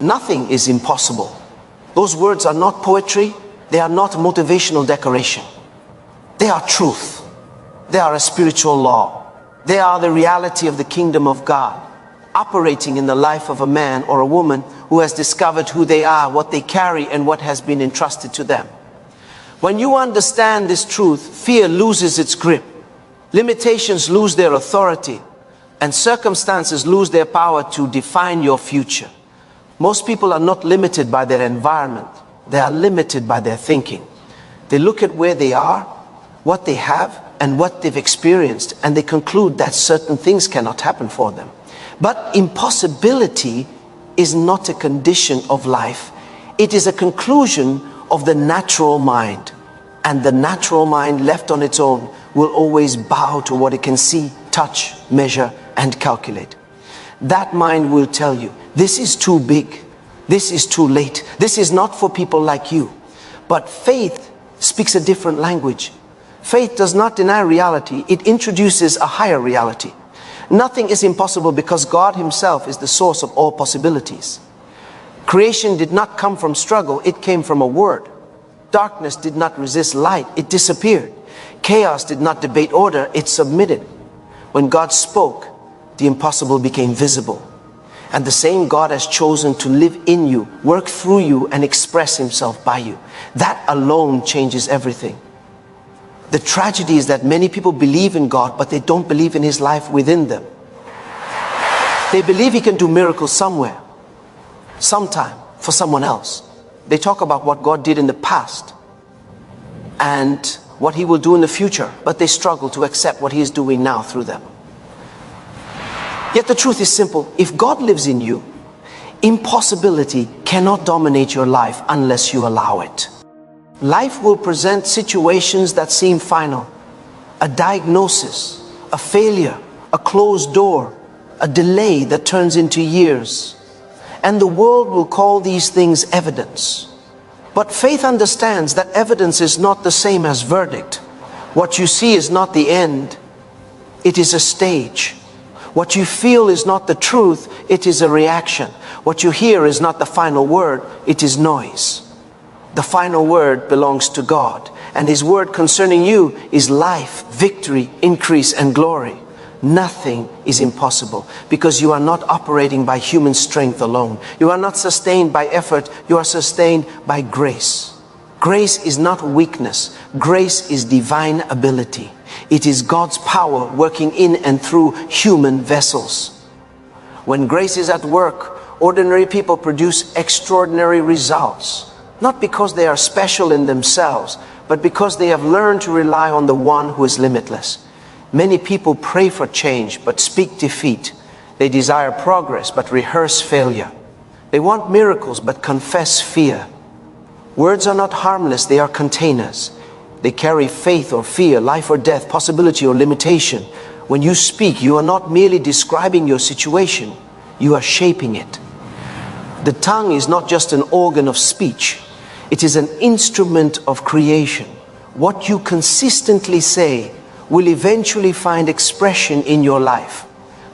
Nothing is impossible. Those words are not poetry. They are not motivational decoration. They are truth. They are a spiritual law. They are the reality of the kingdom of God, operating in the life of a man or a woman who has discovered who they are, what they carry, and what has been entrusted to them. When you understand this truth, fear loses its grip. Limitations lose their authority, and circumstances lose their power to define your future. Most people are not limited by their environment. They are limited by their thinking. They look at where they are, what they have, and what they've experienced, and they conclude that certain things cannot happen for them. But impossibility is not a condition of life. It is a conclusion of the natural mind. And the natural mind, left on its own, will always bow to what it can see, touch, measure, and calculate. That mind will tell you, this is too big, this is too late, this is not for people like you. But faith speaks a different language. Faith does not deny reality, it introduces a higher reality. Nothing is impossible because God Himself is the source of all possibilities. Creation did not come from struggle, it came from a word. Darkness did not resist light, it disappeared. Chaos did not debate order, it submitted. When God spoke, the impossible became visible. And the same God has chosen to live in you, work through you, and express Himself by you. That alone changes everything. The tragedy is that many people believe in God, but they don't believe in His life within them. They believe He can do miracles somewhere, sometime, for someone else. They talk about what God did in the past and what He will do in the future, but they struggle to accept what He is doing now through them. Yet the truth is simple. If God lives in you, impossibility cannot dominate your life unless you allow it. Life will present situations that seem final. A diagnosis, a failure, a closed door, a delay that turns into years. And the world will call these things evidence. But faith understands that evidence is not the same as verdict. What you see is not the end. It is a stage. What you feel is not the truth, it is a reaction. What you hear is not the final word, it is noise. The final word belongs to God, and His word concerning you is life, victory, increase, and glory. Nothing is impossible because you are not operating by human strength alone. You are not sustained by effort, you are sustained by grace. Grace is not weakness, grace is divine ability. It is God's power working in and through human vessels. When grace is at work, ordinary people produce extraordinary results. Not because they are special in themselves, but because they have learned to rely on the one who is limitless. Many people pray for change, but speak defeat. They desire progress, but rehearse failure. They want miracles, but confess fear. Words are not harmless, they are containers. They carry faith or fear, life or death, possibility or limitation. When you speak, you are not merely describing your situation, you are shaping it. The tongue is not just an organ of speech, it is an instrument of creation. What you consistently say will eventually find expression in your life.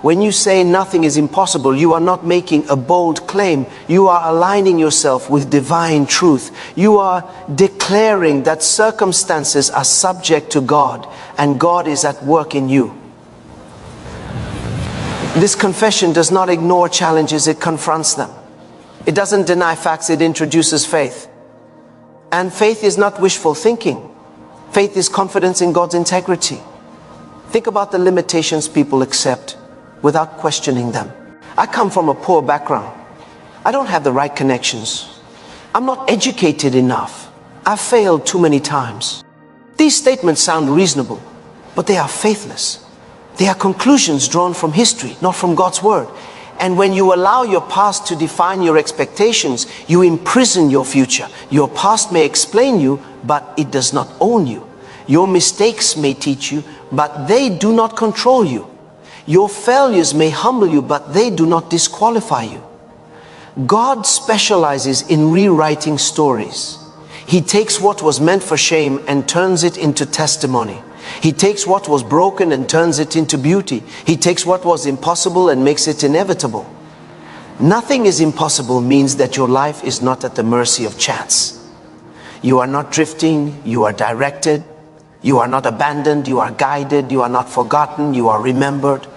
When you say nothing is impossible, you are not making a bold claim. You are aligning yourself with divine truth. You are declaring that circumstances are subject to God and God is at work in you. This confession does not ignore challenges, it confronts them. It doesn't deny facts, it introduces faith. And faith is not wishful thinking. Faith is confidence in God's integrity. Think about the limitations people accept without questioning them. I come from a poor background. I don't have the right connections. I'm not educated enough. I've failed too many times. These statements sound reasonable, but they are faithless. They are conclusions drawn from history, not from God's word. And when you allow your past to define your expectations, you imprison your future. Your past may explain you, but it does not own you. Your mistakes may teach you, but they do not control you. Your failures may humble you, but they do not disqualify you. God specializes in rewriting stories. He takes what was meant for shame and turns it into testimony. He takes what was broken and turns it into beauty. He takes what was impossible and makes it inevitable. Nothing is impossible means that your life is not at the mercy of chance. You are not drifting, you are directed. You are not abandoned, you are guided, you are not forgotten, you are remembered.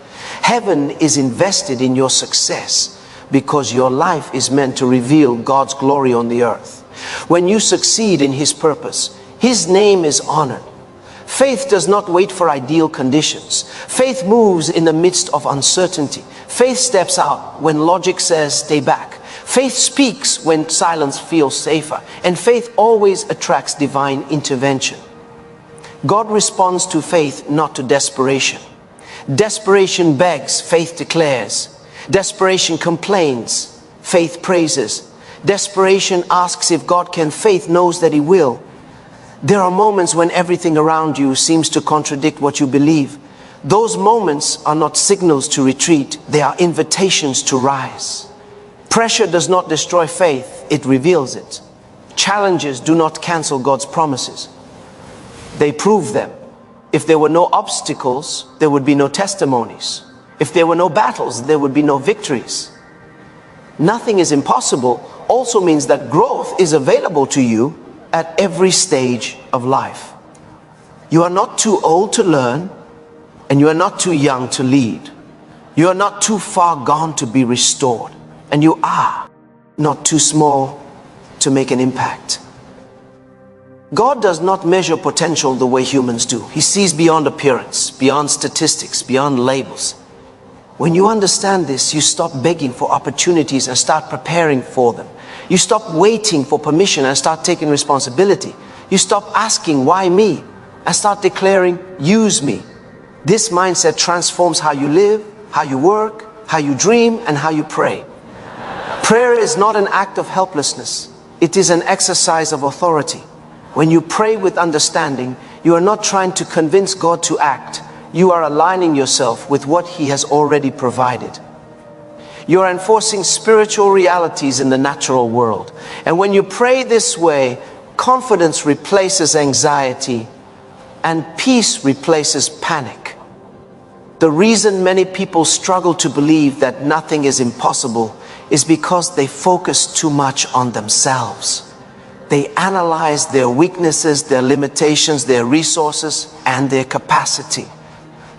Heaven is invested in your success because your life is meant to reveal God's glory on the earth. When you succeed in His purpose, His name is honored. Faith does not wait for ideal conditions. Faith moves in the midst of uncertainty. Faith steps out when logic says stay back. Faith speaks when silence feels safer. And faith always attracts divine intervention. God responds to faith, not to desperation. Desperation begs, faith declares. Desperation complains, faith praises. Desperation asks if God can, faith knows that He will. There are moments when everything around you seems to contradict what you believe. Those moments are not signals to retreat, they are invitations to rise. Pressure does not destroy faith, it reveals it. Challenges do not cancel God's promises. They prove them. If there were no obstacles, there would be no testimonies. If there were no battles, there would be no victories. Nothing is impossible also means that growth is available to you at every stage of life. You are not too old to learn, and you are not too young to lead. You are not too far gone to be restored, and you are not too small to make an impact. God does not measure potential the way humans do. He sees beyond appearance, beyond statistics, beyond labels. When you understand this, you stop begging for opportunities and start preparing for them. You stop waiting for permission and start taking responsibility. You stop asking, why me? And start declaring, use me. This mindset transforms how you live, how you work, how you dream, and how you pray. Prayer is not an act of helplessness. It is an exercise of authority. When you pray with understanding, you are not trying to convince God to act. You are aligning yourself with what He has already provided. You are enforcing spiritual realities in the natural world. And when you pray this way, confidence replaces anxiety and peace replaces panic. The reason many people struggle to believe that nothing is impossible is because they focus too much on themselves. They analyze their weaknesses, their limitations, their resources, and their capacity.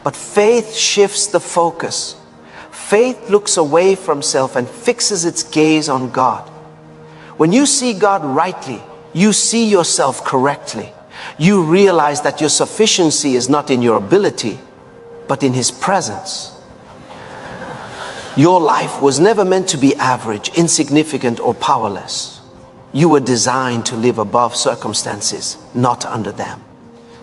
But faith shifts the focus. Faith looks away from self and fixes its gaze on God. When you see God rightly, you see yourself correctly. You realize that your sufficiency is not in your ability, but in His presence. Your life was never meant to be average, insignificant, or powerless. You were designed to live above circumstances, not under them.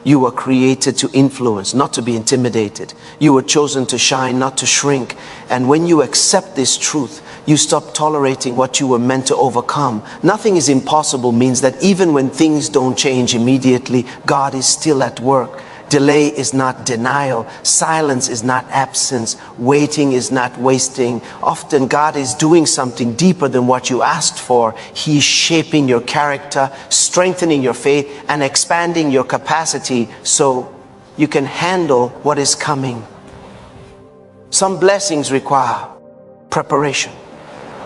You were created to influence, not to be intimidated. You were chosen to shine, not to shrink. And when you accept this truth, you stop tolerating what you were meant to overcome. Nothing is impossible means that even when things don't change immediately, God is still at work. Delay is not denial. Silence is not absence. Waiting is not wasting. Often God is doing something deeper than what you asked for. He is shaping your character, strengthening your faith, and expanding your capacity so you can handle what is coming. Some blessings require preparation.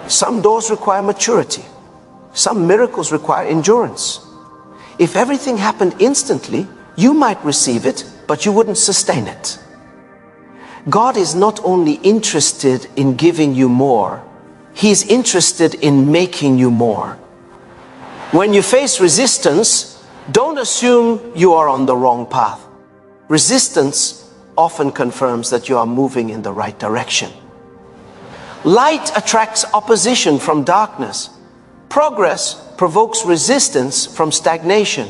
Some doors require maturity. Some miracles require endurance. If everything happened instantly, you might receive it, but you wouldn't sustain it. God is not only interested in giving you more, He's interested in making you more. When you face resistance, don't assume you are on the wrong path. Resistance often confirms that you are moving in the right direction. Light attracts opposition from darkness. Progress provokes resistance from stagnation.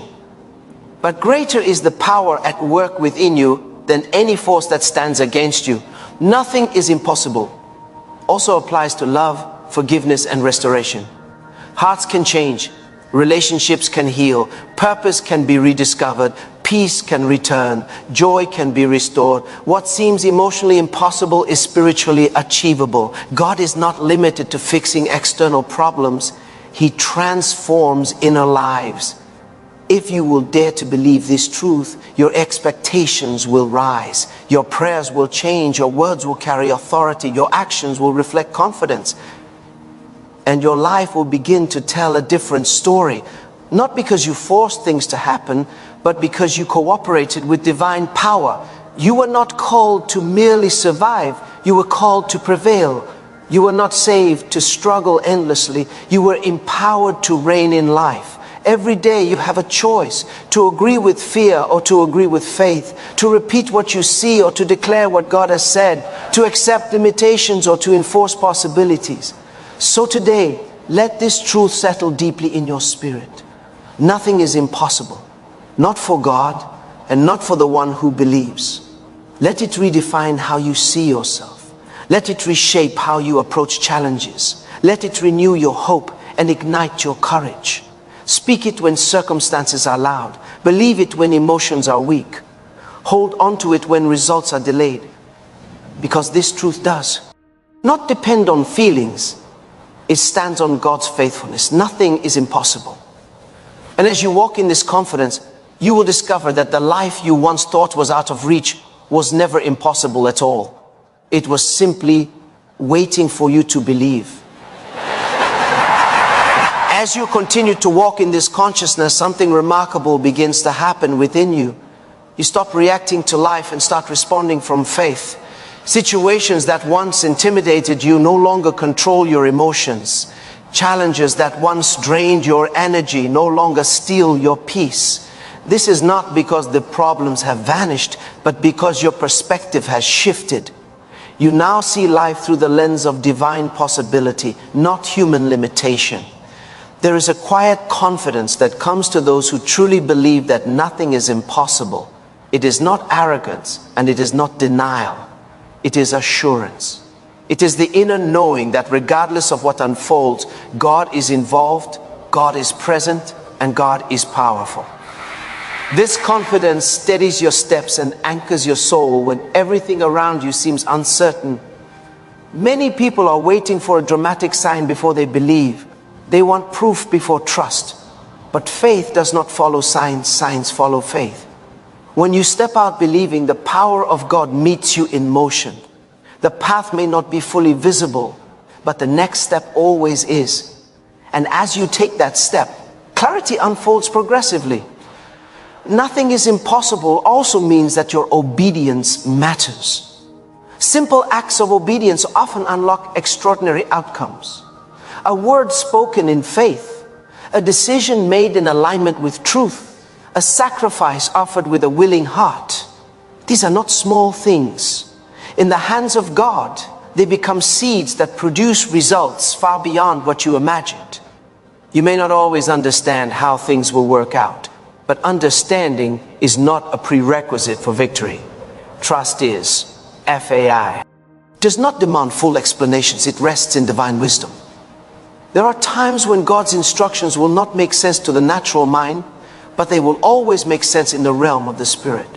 But greater is the power at work within you than any force that stands against you. Nothing is impossible. Also applies to love, forgiveness, and restoration. Hearts can change. Relationships can heal. Purpose can be rediscovered. Peace can return. Joy can be restored. What seems emotionally impossible is spiritually achievable. God is not limited to fixing external problems. He transforms inner lives. If you will dare to believe this truth, your expectations will rise. Your prayers will change. Your words will carry authority. Your actions will reflect confidence. and your life will begin to tell a different story. Not because you forced things to happen, but because you cooperated with divine power. You were not called to merely survive, you were called to prevail. You were not saved to struggle endlessly, you were empowered to reign in life. Every day you have a choice to agree with fear or to agree with faith, to repeat what you see or to declare what God has said, to accept limitations or to enforce possibilities. So today, let this truth settle deeply in your spirit. Nothing is impossible, not for God and not for the one who believes. Let it redefine how you see yourself. Let it reshape how you approach challenges. Let it renew your hope and ignite your courage. Speak it when circumstances are loud. Believe it when emotions are weak. Hold on to it when results are delayed. Because this truth does not depend on feelings. It stands on God's faithfulness. Nothing is impossible. And as you walk in this confidence, you will discover that the life you once thought was out of reach was never impossible at all. It was simply waiting for you to believe. As you continue to walk in this consciousness, something remarkable begins to happen within you. You stop reacting to life and start responding from faith. Situations that once intimidated you no longer control your emotions. Challenges that once drained your energy no longer steal your peace. This is not because the problems have vanished, but because your perspective has shifted. You now see life through the lens of divine possibility, not human limitation. There is a quiet confidence that comes to those who truly believe that nothing is impossible. It is not arrogance and it is not denial. It is assurance. It is the inner knowing that regardless of what unfolds, God is involved, God is present, and God is powerful. This confidence steadies your steps and anchors your soul when everything around you seems uncertain. Many people are waiting for a dramatic sign before they believe. They want proof before trust. But faith does not follow signs, signs follow faith. When you step out believing, the power of God meets you in motion. The path may not be fully visible, but the next step always is. And as you take that step, clarity unfolds progressively. Nothing is impossible also means that your obedience matters. Simple acts of obedience often unlock extraordinary outcomes. A word spoken in faith, a decision made in alignment with truth, a sacrifice offered with a willing heart. These are not small things. In the hands of God, they become seeds that produce results far beyond what you imagined. You may not always understand how things will work out, but understanding is not a prerequisite for victory. Trust is, FAI, does not demand full explanations. It rests in divine wisdom. There are times when God's instructions will not make sense to the natural mind, but they will always make sense in the realm of the spirit.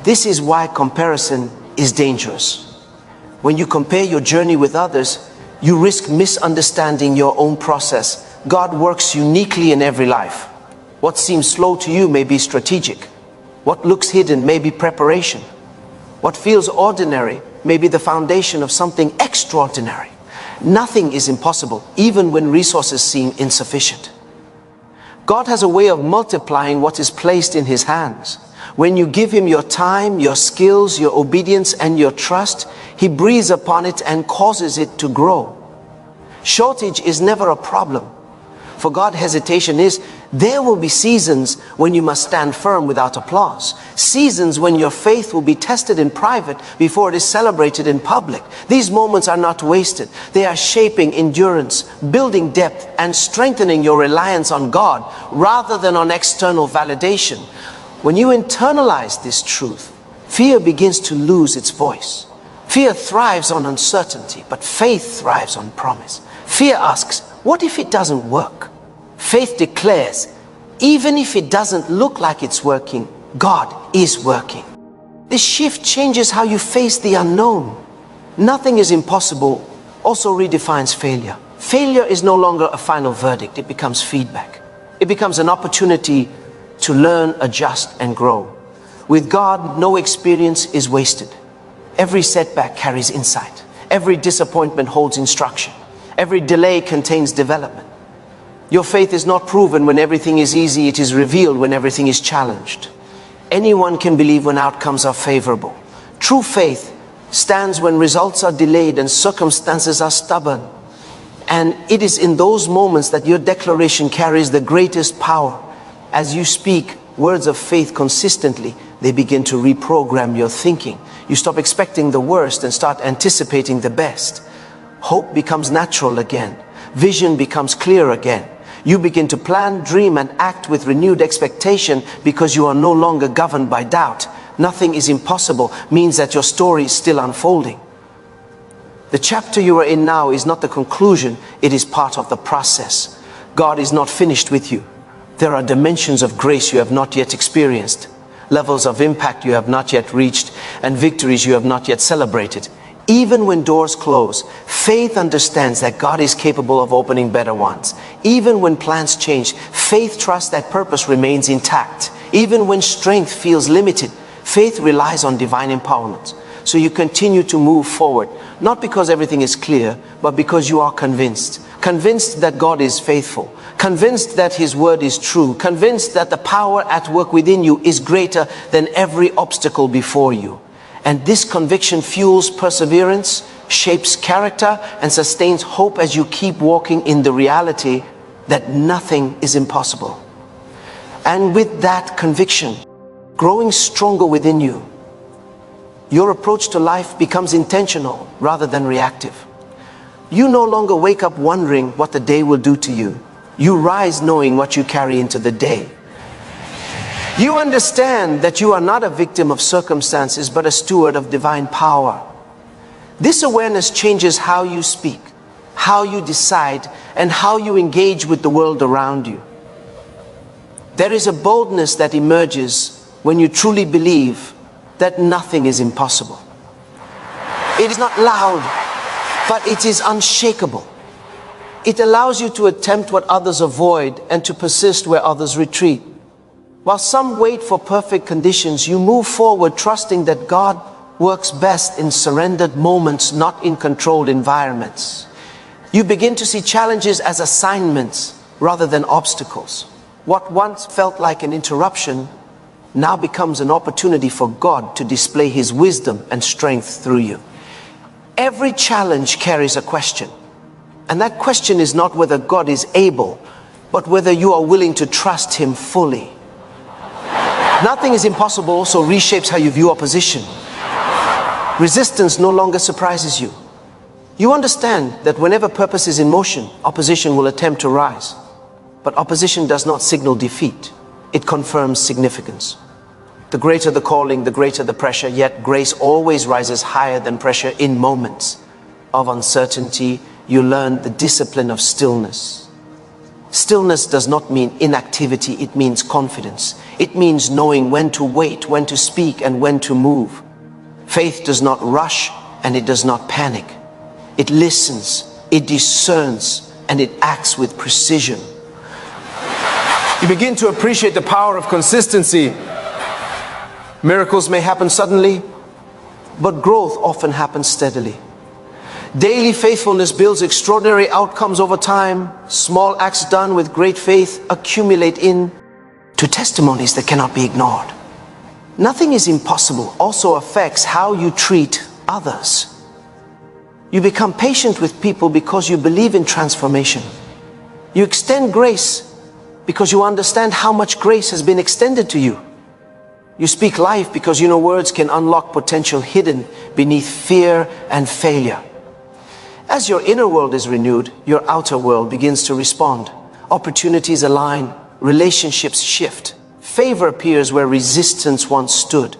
This is why comparison is dangerous. When you compare your journey with others, you risk misunderstanding your own process. God works uniquely in every life. What seems slow to you may be strategic. What looks hidden may be preparation. What feels ordinary may be the foundation of something extraordinary. Nothing is impossible, even when resources seem insufficient. God has a way of multiplying what is placed in His hands. When you give Him your time, your skills, your obedience, and your trust, He breathes upon it and causes it to grow. Shortage is never a problem. For God, hesitation is, there will be seasons when you must stand firm without applause. Seasons when your faith will be tested in private before it is celebrated in public. These moments are not wasted. They are shaping endurance, building depth, and strengthening your reliance on God rather than on external validation. When you internalize this truth, fear begins to lose its voice. Fear thrives on uncertainty, but faith thrives on promise. Fear asks, what if it doesn't work? Faith declares, even if it doesn't look like it's working, God is working. This shift changes how you face the unknown. Nothing is impossible also redefines failure. Failure is no longer a final verdict. It becomes feedback. It becomes an opportunity to learn, adjust, and grow. With God, no experience is wasted. Every setback carries insight. Every disappointment holds instruction. Every delay contains development. Your faith is not proven when everything is easy. It is revealed when everything is challenged. Anyone can believe when outcomes are favorable. True faith stands when results are delayed and circumstances are stubborn. And it is in those moments that your declaration carries the greatest power. As you speak words of faith consistently, they begin to reprogram your thinking. You stop expecting the worst and start anticipating the best. Hope becomes natural again. Vision becomes clear again. You begin to plan, dream, and act with renewed expectation because you are no longer governed by doubt. Nothing is impossible means that your story is still unfolding. The chapter you are in now is not the conclusion, it is part of the process. God is not finished with you. There are dimensions of grace you have not yet experienced, levels of impact you have not yet reached, and victories you have not yet celebrated. Even when doors close, faith understands that God is capable of opening better ones. Even when plans change, faith trusts that purpose remains intact. Even when strength feels limited, faith relies on divine empowerment. So you continue to move forward, not because everything is clear, but because you are convinced. Convinced that God is faithful. Convinced that His word is true. Convinced that the power at work within you is greater than every obstacle before you. And this conviction fuels perseverance, shapes character, and sustains hope as you keep walking in the reality that nothing is impossible. And with that conviction growing stronger within you, your approach to life becomes intentional rather than reactive. You no longer wake up wondering what the day will do to you. You rise knowing what you carry into the day. You understand that you are not a victim of circumstances, but a steward of divine power. This awareness changes how you speak, how you decide, and how you engage with the world around you. There is a boldness that emerges when you truly believe that nothing is impossible. It is not loud, but it is unshakable. It allows you to attempt what others avoid and to persist where others retreat. While some wait for perfect conditions, you move forward trusting that God works best in surrendered moments, not in controlled environments. You begin to see challenges as assignments rather than obstacles. What once felt like an interruption now becomes an opportunity for God to display His wisdom and strength through you. Every challenge carries a question. And that question is not whether God is able, but whether you are willing to trust Him fully. Nothing is impossible also reshapes how you view opposition. Resistance no longer surprises you. You understand that whenever purpose is in motion, opposition will attempt to rise. But opposition does not signal defeat. It confirms significance. The greater the calling, the greater the pressure, yet grace always rises higher than pressure. In moments of uncertainty, you learn the discipline of stillness. Stillness does not mean inactivity, it means confidence. It means knowing when to wait, when to speak, and when to move. Faith does not rush and it does not panic. It listens, it discerns, and it acts with precision. You begin to appreciate the power of consistency. Miracles may happen suddenly, but growth often happens steadily. Daily faithfulness builds extraordinary outcomes over time. Small acts done with great faith accumulate into testimonies that cannot be ignored. Nothing is impossible also affects how you treat others. You become patient with people because you believe in transformation. You extend grace because you understand how much grace has been extended to you. You speak life because you know words can unlock potential hidden beneath fear and failure. As your inner world is renewed, your outer world begins to respond. Opportunities align, relationships shift. Favor appears where resistance once stood.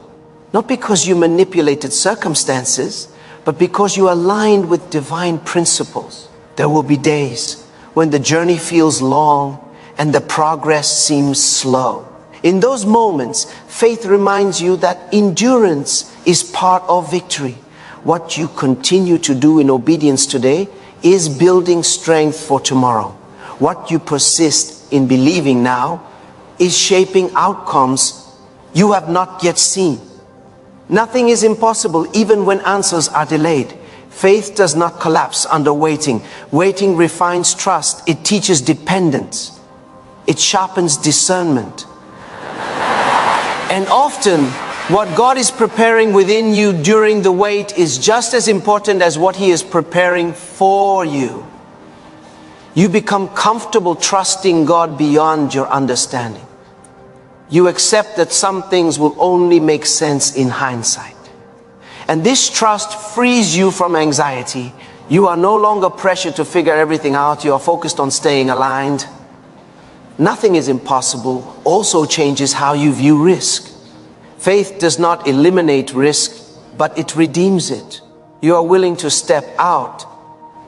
Not because you manipulated circumstances, but because you aligned with divine principles. There will be days when the journey feels long and the progress seems slow. In those moments, faith reminds you that endurance is part of victory. What you continue to do in obedience today is building strength for tomorrow. What you persist in believing now is shaping outcomes you have not yet seen. Nothing is impossible even when answers are delayed. Faith does not collapse under waiting. Waiting refines trust. It teaches dependence. It sharpens discernment. And often, what God is preparing within you during the wait is just as important as what He is preparing for you. You become comfortable trusting God beyond your understanding. You accept that some things will only make sense in hindsight. And this trust frees you from anxiety. You are no longer pressured to figure everything out. You are focused on staying aligned. Nothing is impossible also changes how you view risk. Faith does not eliminate risk, but it redeems it. You are willing to step out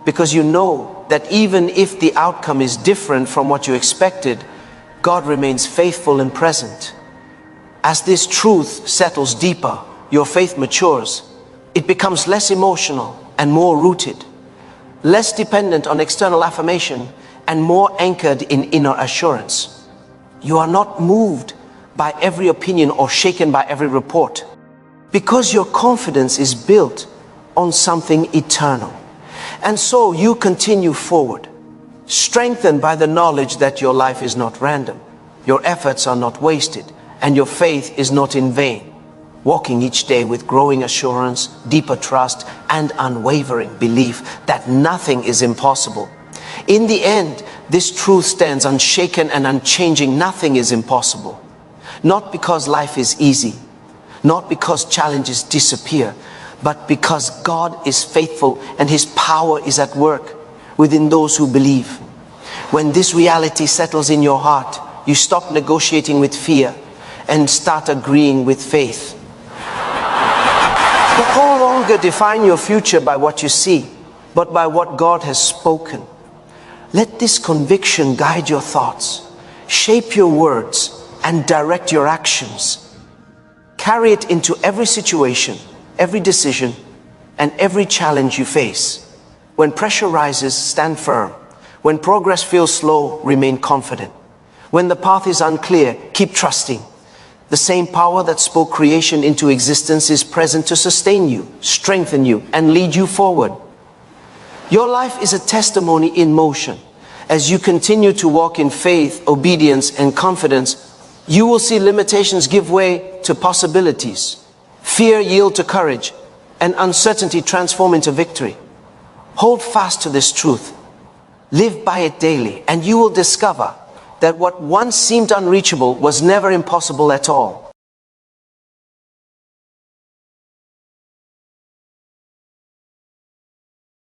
because you know that even if the outcome is different from what you expected, God remains faithful and present. As this truth settles deeper, your faith matures. It becomes less emotional and more rooted, less dependent on external affirmation and more anchored in inner assurance. You are not moved by every opinion or shaken by every report, because your confidence is built on something eternal. And so you continue forward, strengthened by the knowledge that your life is not random, your efforts are not wasted, and your faith is not in vain, walking each day with growing assurance, deeper trust, and unwavering belief that nothing is impossible. In the end, this truth stands unshaken and unchanging. Nothing is impossible. Not because life is easy, not because challenges disappear, but because God is faithful and His power is at work within those who believe. When this reality settles in your heart, you stop negotiating with fear and start agreeing with faith. You no longer define your future by what you see, but by what God has spoken. Let this conviction guide your thoughts, shape your words, and direct your actions. Carry it into every situation, every decision, and every challenge you face. When pressure rises, stand firm. When progress feels slow, remain confident. When the path is unclear, keep trusting. The same power that spoke creation into existence is present to sustain you, strengthen you, and lead you forward. Your life is a testimony in motion. As you continue to walk in faith, obedience, and confidence, you will see limitations give way to possibilities, fear yield to courage, and uncertainty transform into victory. Hold fast to this truth. Live by it daily, and you will discover that what once seemed unreachable was never impossible at all.